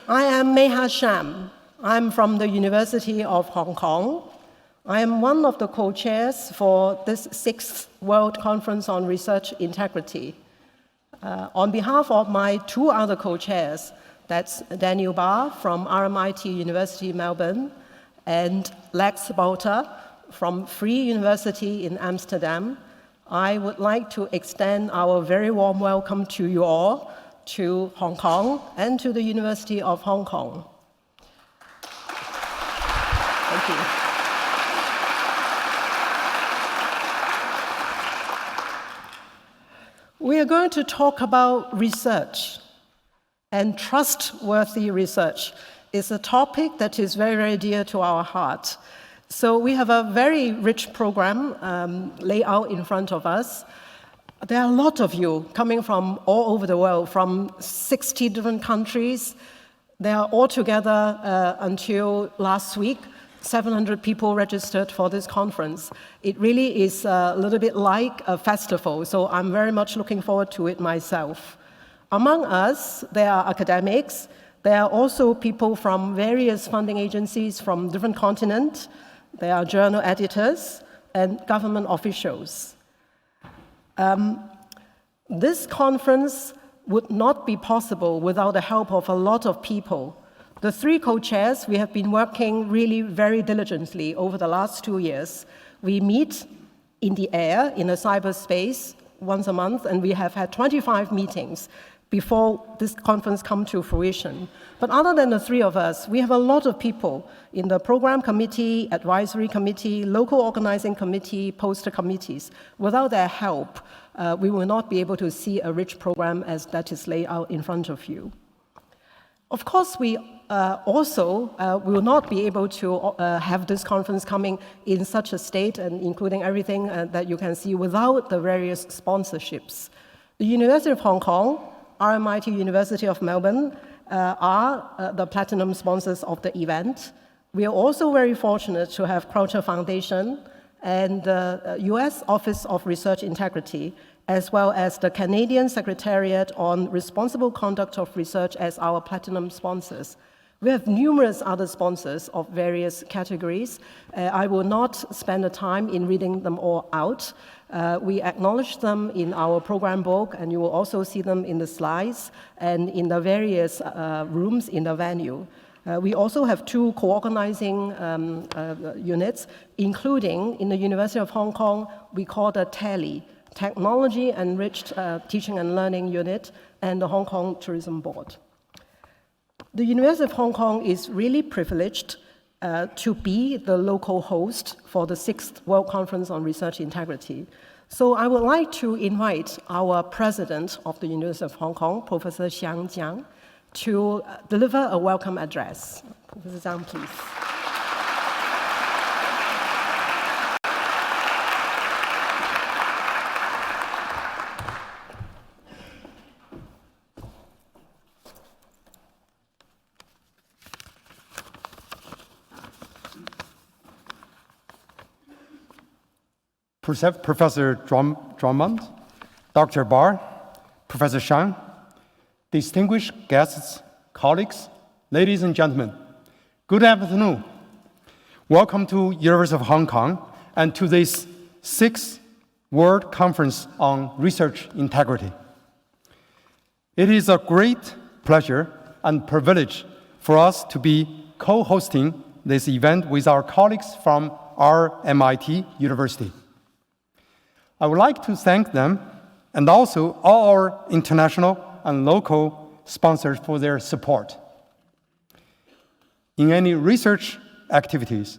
I am Meha Sham. I'm from the University of Hong Kong. I am one of the co-chairs for this 6th World Conference on Research Integrity. On behalf of my 2 other co-chairs, that's Daniel Barr from RMIT University Melbourne and Lex Bolter from Free University in Amsterdam, I would like to extend our very warm welcome to you all, to Hong Kong and to the University of Hong Kong. Thank you. We are going to talk about research, and trustworthy research is a topic that is very, very dear to our heart. So we have a very rich program laid out in front of us. There are a lot of you coming from all over the world, from 60 different countries. They are all together until last week. 700 people registered for this conference. It really is a little bit like a festival, so I'm very much looking forward to it myself. Among us, there are academics. There are also people from various funding agencies from different continents. There are journal editors and government officials. This conference would not be possible without the help of a lot of people. The 3 co-chairs, we have been working really very diligently over the last 2 years. We meet in the air, in a cyberspace, once a month, and we have had 25 meetings before this conference come to fruition. But other than the 3 of us, we have a lot of people in the program committee, advisory committee, local organizing committee, poster committees. Without their help, we will not be able to see a rich program as that is laid out in front of you. Of course, we also will not be able to have this conference coming in such a state and including everything that you can see without the various sponsorships. The University of Hong Kong, RMIT University of Melbourne are the platinum sponsors of the event. We are also very fortunate to have Croucher Foundation and the US Office of Research Integrity, as well as the Canadian Secretariat on Responsible Conduct of Research as our platinum sponsors. We have numerous other sponsors of various categories. I will not spend the time in reading them all out. We acknowledge them in our program book, and you will also see them in the slides and in the various rooms in the venue. We also have 2 co-organizing units, including in the University of Hong Kong, we call the TELI, Technology Enriched Teaching and Learning Unit, and the Hong Kong Tourism Board. The University of Hong Kong is really privileged to be the local host for the 6th World Conference on Research Integrity. So I would like to invite our president of the University of Hong Kong, Professor Xiang Jiang, to deliver a welcome address. Professor Jiang, please. Professor Drummond, Dr. Barr, Professor Shang, distinguished guests, colleagues, ladies and gentlemen, good afternoon. Welcome to University of Hong Kong and to this 6th World Conference on Research Integrity. It is a great pleasure and privilege for us to be co-hosting this event with our colleagues from RMIT University. I would like to thank them and also all our international and local sponsors for their support. In any research activities,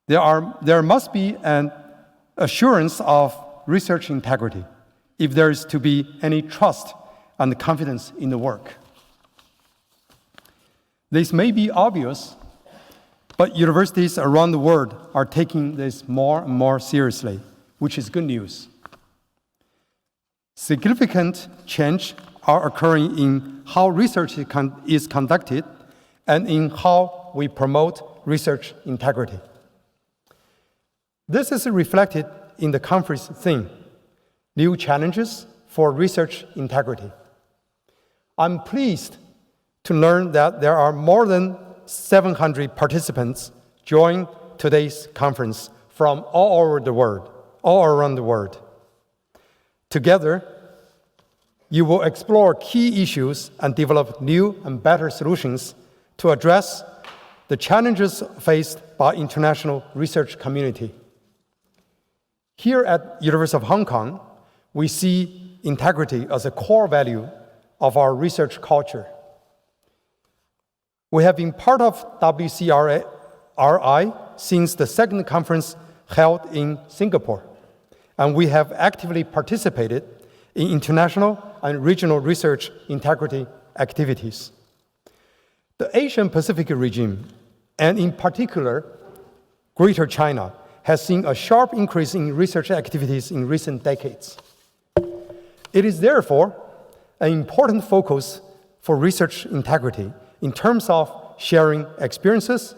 there must be an assurance of research integrity if there is to be any trust and confidence in the work. This may be obvious, but universities around the world are taking this more and more seriously, which is good news. Significant change are occurring in how research is conducted and in how we promote research integrity. This is reflected in the conference theme, New Challenges for Research Integrity. I'm pleased to learn that there are more than 700 participants join today's conference from all around the world. Together, you will explore key issues and develop new and better solutions to address the challenges faced by international research community. Here at University of Hong Kong, we see integrity as a core value of our research culture. We have been part of WCRI since the second conference held in Singapore, and we have actively participated in international and regional research integrity activities. The Asian Pacific region, and in particular, Greater China, has seen a sharp increase in research activities in recent decades. It is therefore an important focus for research integrity in terms of sharing experiences,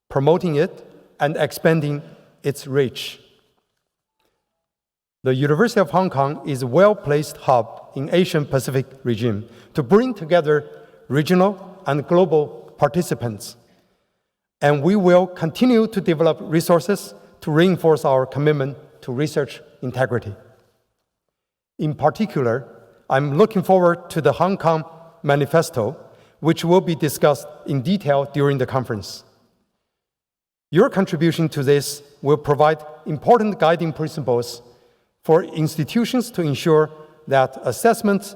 promoting it, and expanding its reach. The University of Hong Kong is a well-placed hub in Asian Pacific region to bring together regional and global participants. And we will continue to develop resources to reinforce our commitment to research integrity. In particular, I'm looking forward to the Hong Kong Manifesto, which will be discussed in detail during the conference. Your contribution to this will provide important guiding principles for institutions to ensure that assessment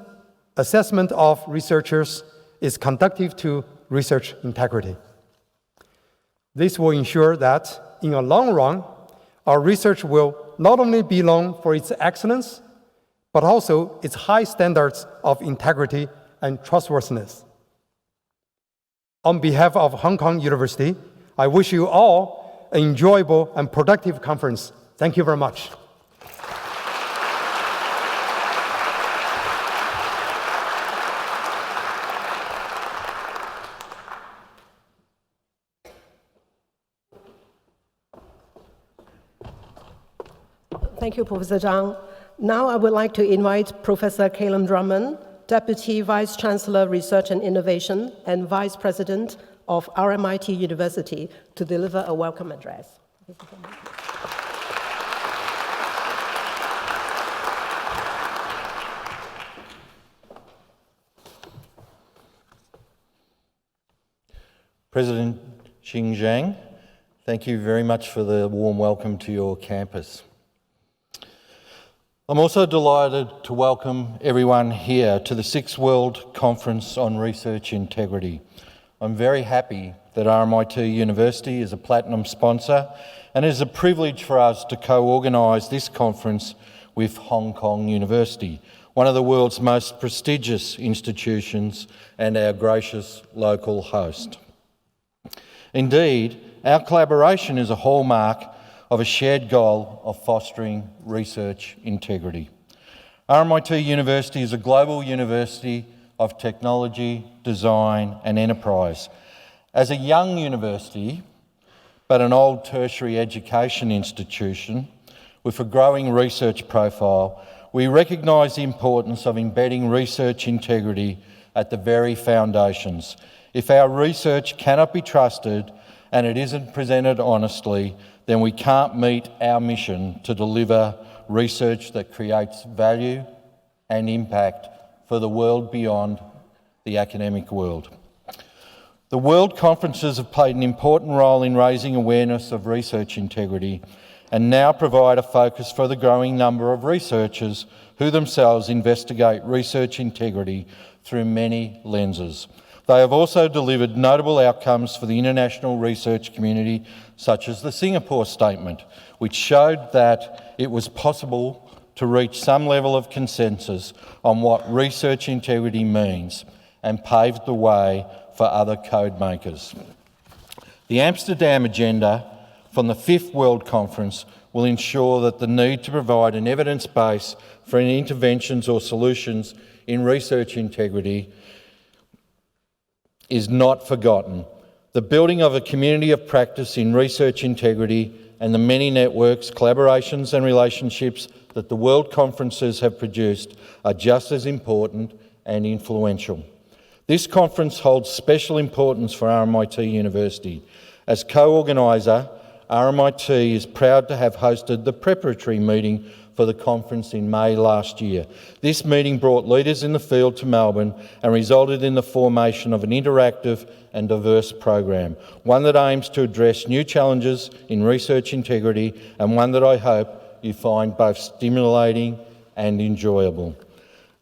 of researchers is conducive to research integrity. This will ensure that, in the long run, our research will not only be known for its excellence, but also its high standards of integrity and trustworthiness. On behalf of Hong Kong University, I wish you all an enjoyable and productive conference. Thank you very much. Thank you, Professor Zhang. Now I would like to invite Professor Calum Drummond, Deputy Vice Chancellor, Research and Innovation, and Vice President of RMIT University, to deliver a welcome address. President Xing Zhang, thank you very much for the warm welcome to your campus. I'm also delighted to welcome everyone here to the 6th World Conference on Research Integrity. I'm very happy that RMIT University is a platinum sponsor, and it is a privilege for us to co-organise this conference with Hong Kong University, one of the world's most prestigious institutions and our gracious local host. Indeed, our collaboration is a hallmark of a shared goal of fostering research integrity. RMIT University is a global university of technology, design and enterprise. As a young university, but an old tertiary education institution with a growing research profile, we recognise the importance of embedding research integrity at the very foundations. If our research cannot be trusted and it isn't presented honestly, then we can't meet our mission to deliver research that creates value and impact for the world beyond the academic world. The World Conferences have played an important role in raising awareness of research integrity and now provide a focus for the growing number of researchers who themselves investigate research integrity through many lenses. They have also delivered notable outcomes for the international research community, such as the Singapore Statement, which showed that it was possible to reach some level of consensus on what research integrity means and paved the way for other code makers. The Amsterdam Agenda from the 5th World Conference will ensure that the need to provide an evidence base for any interventions or solutions in research integrity is not forgotten. The building of a community of practice in research integrity and the many networks, collaborations and relationships that the World Conferences have produced are just as important and influential. This conference holds special importance for RMIT University. As co-organiser, RMIT is proud to have hosted the preparatory meeting for the conference in May last year. This meeting brought leaders in the field to Melbourne and resulted in the formation of an interactive and diverse program, one that aims to address new challenges in research integrity and one that I hope you find both stimulating and enjoyable.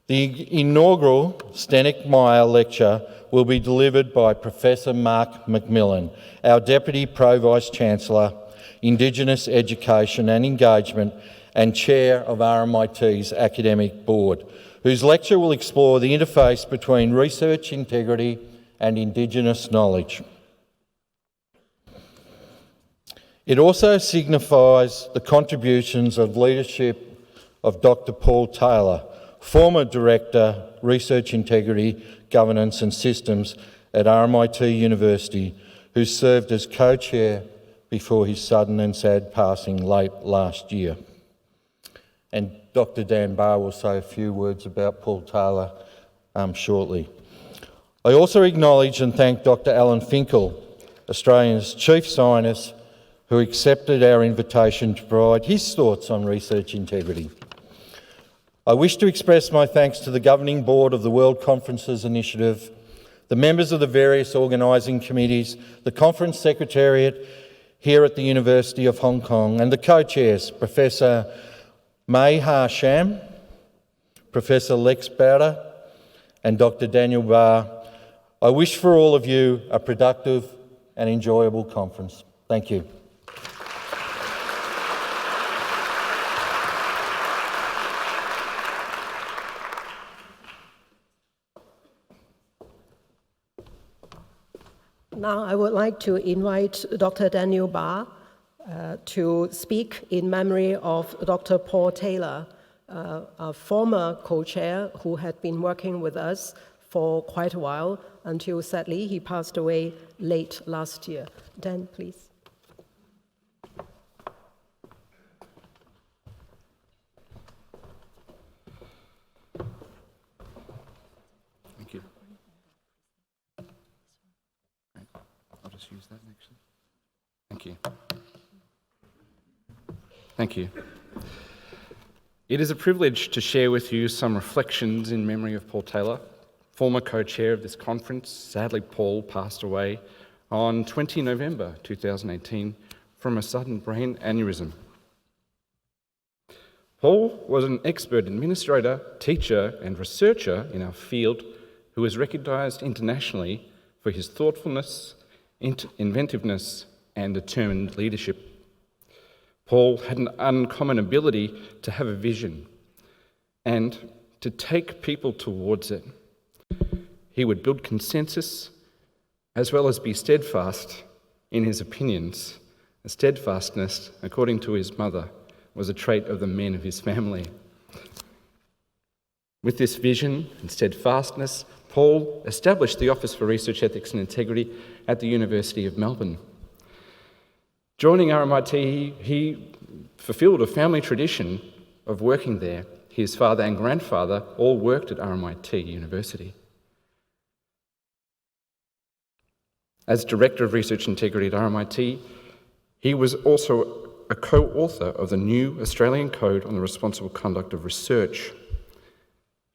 The inaugural Stenick-Meyer lecture will be delivered by Professor Mark McMillan, our Deputy Pro-Vice-Chancellor, Indigenous Education and Engagement and Chair of RMIT's Academic Board, whose lecture will explore the interface between research integrity and Indigenous knowledge. It also signifies the contributions of leadership of Dr. Paul Taylor, former Director, Research Integrity, Governance and Systems at RMIT University, who served as co-chair before his sudden and sad passing late last year. And Dr. Dan Barr will say a few words about Paul Taylor shortly. I also acknowledge and thank Dr. Alan Finkel, Australia's Chief Scientist, who accepted our invitation to provide his thoughts on research integrity. I wish to express my thanks to the Governing Board of the World Conferences Initiative, the members of the various organising committees, the Conference Secretariat here at the University of Hong Kong, and the co-chairs, Professor May Ha Sham, Professor Lex Bowder, and Dr. Daniel Barr. I wish for all of you a productive and enjoyable conference. Thank you. Now I would like to invite Dr. Daniel Barr to speak in memory of Dr. Paul Taylor, a former co-chair who had been working with us for quite a while until sadly he passed away late last year. Dan, please. Thank you. I'll just use that next. Thank you. Thank you. It is a privilege to share with you some reflections in memory of Paul Taylor, former co-chair of this conference. Sadly, Paul passed away on 20 November 2018 from a sudden brain aneurysm. Paul was an expert administrator, teacher, and researcher in our field who was recognised internationally for his thoughtfulness, inventiveness, and determined leadership. Paul had an uncommon ability to have a vision and to take people towards it. He would build consensus as well as be steadfast in his opinions. A steadfastness, according to his mother, was a trait of the men of his family. With this vision and steadfastness, Paul established the Office for Research Ethics and Integrity at the University of Melbourne. Joining RMIT, he fulfilled a family tradition of working there. His father and grandfather all worked at RMIT University. As Director of Research Integrity at RMIT, he was also a co-author of the new Australian Code on the Responsible Conduct of Research.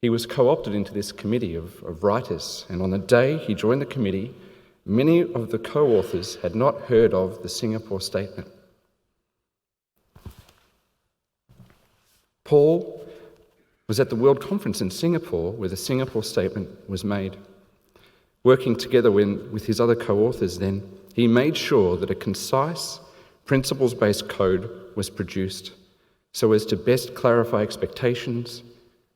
He was co-opted into this committee of writers, and on the day he joined the committee, many of the co-authors had not heard of the Singapore Statement. Paul was at the World Conference in Singapore where the Singapore Statement was made. Working together with his other co-authors then, he made sure that a concise, principles-based code was produced so as to best clarify expectations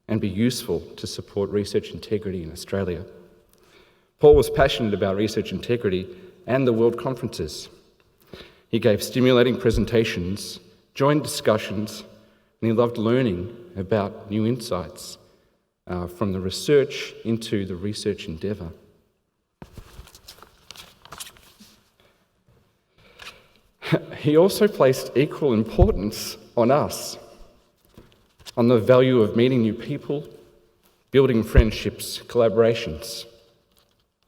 and be useful to support research integrity in Australia. Paul was passionate about research integrity and the World Conferences. He gave stimulating presentations, joined discussions, and he loved learning about new insights from the research into the research endeavour. He also placed equal importance on us, on the value of meeting new people, building friendships, collaborations.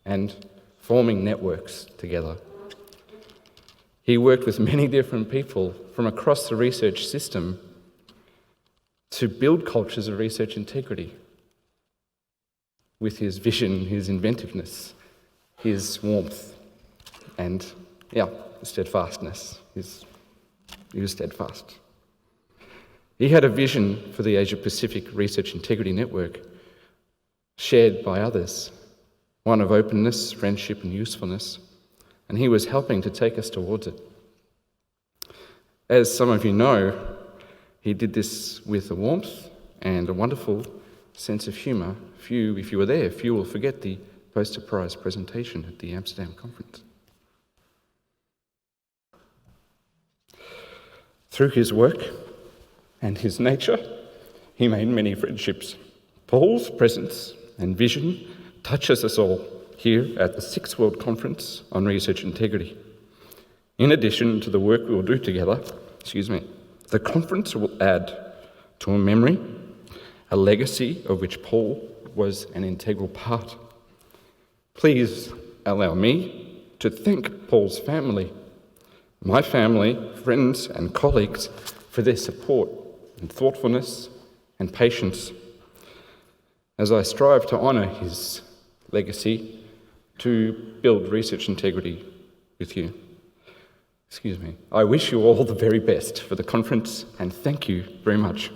and forming networks together. He worked with many different people from across the research system to build cultures of research integrity with his vision, his inventiveness, his warmth, and steadfastness. He was steadfast. He had a vision for the Asia Pacific Research Integrity Network shared by others, one of openness, friendship, and usefulness, and he was helping to take us towards it. As some of you know, he did this with a warmth and a wonderful sense of humour. If you were there, few will forget the poster prize presentation at the Amsterdam conference. Through his work and his nature, he made many friendships. Paul's presence and vision touches us all here at the 6th World Conference on Research Integrity. In addition to the work we will do together, the conference will add to a memory, a legacy of which Paul was an integral part. Please allow me to thank Paul's family, my family, friends and colleagues for their support and thoughtfulness and patience as I strive to honour his legacy to build research integrity with you. I wish you all the very best for the conference and thank you very much.